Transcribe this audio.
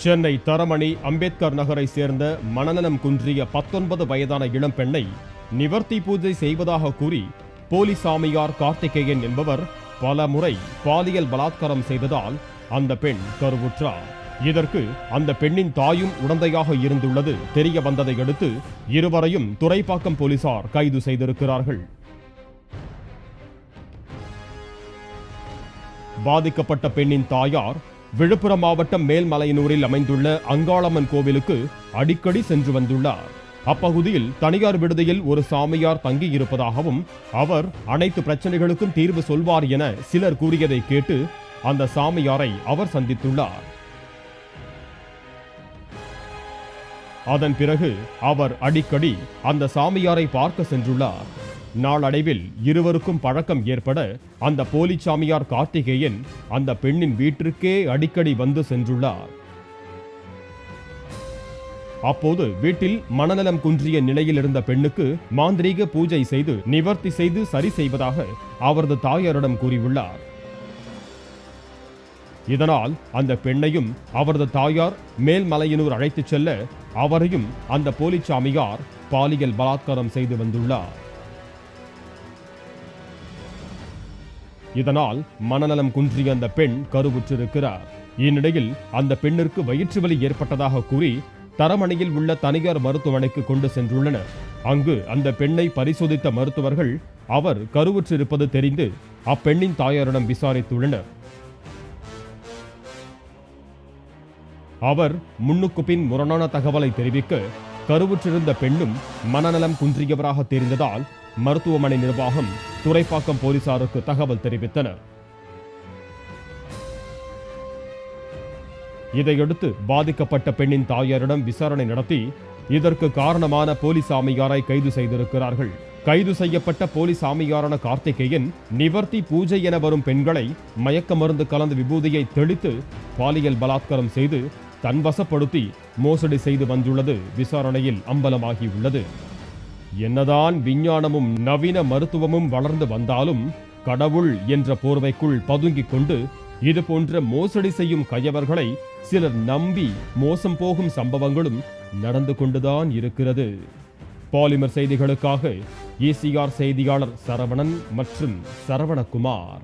சென்னை தரமணி அம்பேத்கர் நகரை சேர்ந்த மனநலம் குன்றிய 19 வயதான இளம்பெண்ணை நிவர்த்தி பூஜை செய்வதாக கூறி போலி சாமியார் கார்த்திகேயன் என்பவர் பல முறை பாலியல் பலாத்காரம் செய்ததால் அந்த பெண் கருவுற்றார். இதற்கு அந்த பெண்ணின் தாயும் உடந்தையாக இருந்துள்ளது தெரிய வந்ததை அடுத்து இருவரையும் துரைப்பாக்கம் போலீசார் கைது செய்திருக்கிறார்கள். பாதிக்கப்பட்ட பெண்ணின் தாயார் விழுப்புரம் மாவட்டம் மேல்மலையனூரில் அமைந்துள்ள அங்காளம்மன் கோவிலுக்கு அடிக்கடி சென்று வந்துள்ளார். அப்பகுதியில் தனியார் விடுதியில் ஒரு சாமியார் தங்கியிருப்பதாகவும் அவர் அனைத்து பிரச்சனைகளுக்கும் தீர்வு சொல்வார் என சிலர் கூறியதை கேட்டு அந்த சாமியாரை அவர் சந்தித்துள்ளார். அதன் பிறகு அவர் அடிக்கடி அந்த சாமியாரை பார்க்க சென்றுள்ளார். நாளடைவில் இருவருக்கும் பழக்கம் ஏற்பட அந்த போலி சாமியார் கார்த்திகேயன் அந்த பெண்ணின் வீட்டிற்கே அடிக்கடி வந்து சென்றுள்ளார். அப்போது வீட்டில் மனநலம் குன்றிய நிலையில் இருந்த பெண்ணுக்கு மாந்திரீக பூஜை செய்து நிவர்த்தி செய்து சரி செய்வதாக அவரது தாயாரிடம் கூறியுள்ளார். இதனால் அந்த பெண்ணையும் அவரது தாயார் மேல்மலையனூர் அழைத்துச் செல்ல அவரையும் அந்த போலி சாமியார் பாலியல் பலாத்காரம் செய்து வந்துள்ளார். இதனால் மனநலம் குன்றிய அந்த பெண் கருவுற்றிருக்கிறார். இந்நிலையில் அந்த பெண்ணிற்கு வயிற்று வலி ஏற்பட்டதாக கூறி தரமணியில் உள்ள தனியார் மருத்துவமனைக்கு கொண்டு சென்றுள்ளனர். அங்கு அந்த பெண்ணை பரிசோதித்த மருத்துவர்கள் அவர் கருவுற்றிருப்பது தெரிந்து அப்பெண்ணின் தாயாரிடம் விசாரித்துள்ளனர். அவர் முன்னுக்கு பின் முரணான தகவலை தெரிவிக்க கருவுற்றிருந்த பெண்ணும் மனநலம் குன்றியவராக தெரிந்ததால் மருத்துவமனை நிர்வாகம் துரைப்பாக்கம் போலீசாருக்கு தகவல் தெரிவித்தனர். இதையடுத்து பாதிக்கப்பட்ட பெண்ணின் தாயாரிடம் விசாரணை நடத்தி இதற்கு காரணமான போலி சாமியாரை கைது செய்திருக்கிறார்கள். கைது செய்யப்பட்ட போலி சாமியாரான கார்த்திகேயன் நிவர்த்தி பூஜை என வரும் பெண்களை மயக்க மருந்து கலந்த விபூதியை தெளித்து பாலியல் பலாத்காரம் செய்து தன்வசப்படுத்தி மோசடி செய்து வந்துள்ளது விசாரணையில் அம்பலமாகியுள்ளது. என்னதான் விஞ்ஞானமும் நவீன மருத்துவமும் வளர்ந்து வந்தாலும் கடவுள் என்ற போர்வைக்குள் பதுங்கிக் கொண்டு இது போன்ற மோசடி செய்யும் கயவர்களை சிலர் நம்பி மோசம் போகும் சம்பவங்களும் நடந்து கொண்டுதான் இருக்கிறது. பாலிமர் செய்திகளுக்காக ECR செய்தியாளர் சரவணன் மற்றும் சரவணகுமார்.